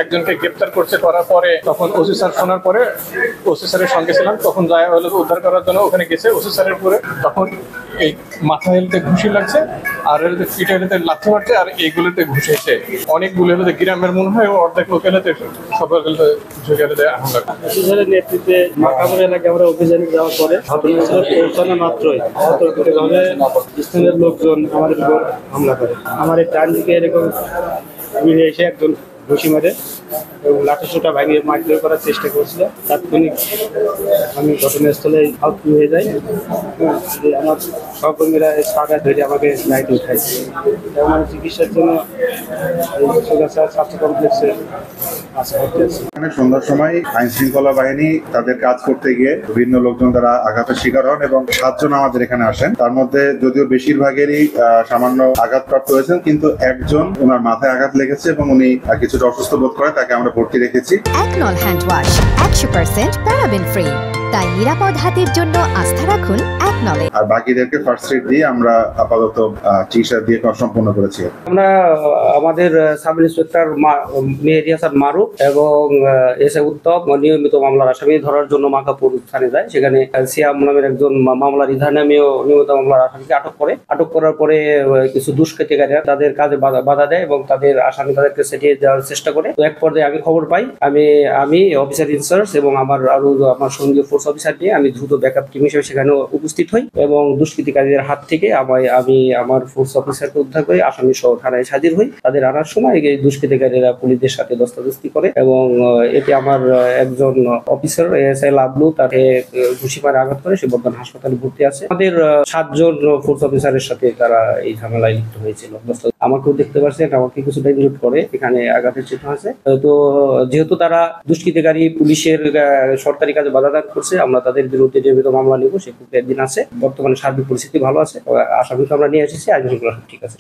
একজনকে গ্রেপ্তার করছে, করার পরে তখন ওসি স্যার শোনার পরে ওসি স্যারের সঙ্গে ছিলাম, তখন যায় হলো উদ্ধার করার জন্য ওখানে গেছে ওসি স্যারের পরে, তখন এই মাথা হেলতে ঘুষি লাগছে আর এর পিঠে হেলতে লাথি মারছে আর এইগুলোতে ঘুষেছে অনেকগুলো হলে গ্রামের মনে হয় অর্ধেক লোক এলাতে সবার ঝুঁকে হামলা করে। অফিসারের নেতৃত্বে মাকাবুর এলাকায় আমরা অভিযানে যাওয়ার পরে ঘটনাস্থলে পৌঁছানো মাত্রই অতর্কিতভাবে স্থানীয় লোকজন আমাদের উপর হামলা করে। আমার এই ডান দিকে এরকম এসে একজন ঘুষি মারে এবং লাঠিসোঁটা ভাঙিয়ে মারধর করার চেষ্টা করছিল। তাৎক্ষণিক আমি ঘটনাস্থলে আহত হয়ে যাই। আমার সহকর্মীরা সাদা ধরে আমাকে লাইট উঠায় এবং আমি চিকিৎসার জন্য স্বাস্থ্য কমপ্লেক্সে সন্ধ্যার সময় আইন শৃঙ্খলা বাহিনী তাদের কাজ করতে গিয়ে বিভিন্ন লোকজন তারা আঘাতের শিকার হন এবং 7 জন আমাদের এখানে আসেন। তার মধ্যে যদিও বেশিরভাগেরই সামান্য আঘাতপ্রাপ্ত হয়েছেন, কিন্তু একজন ওনার মাথায় আঘাত লেগেছে এবং উনি কিছুটা অসুস্থ বোধ করে, তাকে আমরা ভর্তি রেখেছি। একনল হ্যান্ড ওয়াশ 100% প্যারাবেন ফ্রি, তাই নিরাপদ হাতের জন্য আস্থা রাখুন একনলে। আর বাকিদেরকে ফার্স্ট এড দিয়ে আমরা আপাতত চিকিৎসা দিয়ে সম্পূর্ণ করেছি। আমরা আমাদের সাব ইন্সপেক্টর মেহেদি হাসান মারুফ এবং এসএ উত্তম নিয়মিত মামলার আসামি ধরার জন্য মাকাপুর থানায় যায়। সেখানে সিয়াম নামের একজন মামলার ইধার নামেও নিয়মিত মামলার আসামিকে আটক করার পরে কিছু দুষ্কৃতিকারীরা তাদের কাজে বাধা দেয় এবং তাদের আসামি তাদেরকে সেটিয়ে দেওয়ার চেষ্টা করে। তো এক পর্যায়ে আমি খবর পাই, আমি অফিসার ইনচার্জ এবং আমার সঙ্গীয় ফোর্স অফিসার নিয়ে আমি দ্রুত ব্যাকআপ টিম হিসেবে সেখানে উপস্থিত হই এবং দুষ্কৃতিকারীদের হাত থেকে আমি আমার ফোর্স অফিসারকে উদ্ধার করে আসামি সহ থানায় হাজির হই। তাদের আনার সময় এই দুষ্কৃতিকারীরা পুলিশদের সাথে দস্তাদস্তি করে এবং এতে আমার একজন অফিসার এএসআই লাবলু তাকে ঘুষি মারে আঘাত করে, সে বর্তমান হাসপাতালে ভর্তি আছে। আমাদের 7 জন ফোর্স অফিসারের সাথে তারা এই ঝামেলায় লিপ্ত হয়েছিল। আমাকেও দেখতে পাচ্ছেন, আমাকে কিছুটা ইনজুর করে, এখানে আঘাতের চিহ্ন আছে। তো যেহেতু তারা দুষ্কৃতিকারী পুলিশের সরকারি কাজে বাধা দান করছে, আমরা তাদের বিরুদ্ধে নিয়মিত মামলা নেব। সে একদিন আছে। বর্তমানে সার্বিক পরিস্থিতি ভালো আছে, আসামিকে আমরা নিয়ে এসেছি, আইন শৃঙ্খলা ঠিক আছে।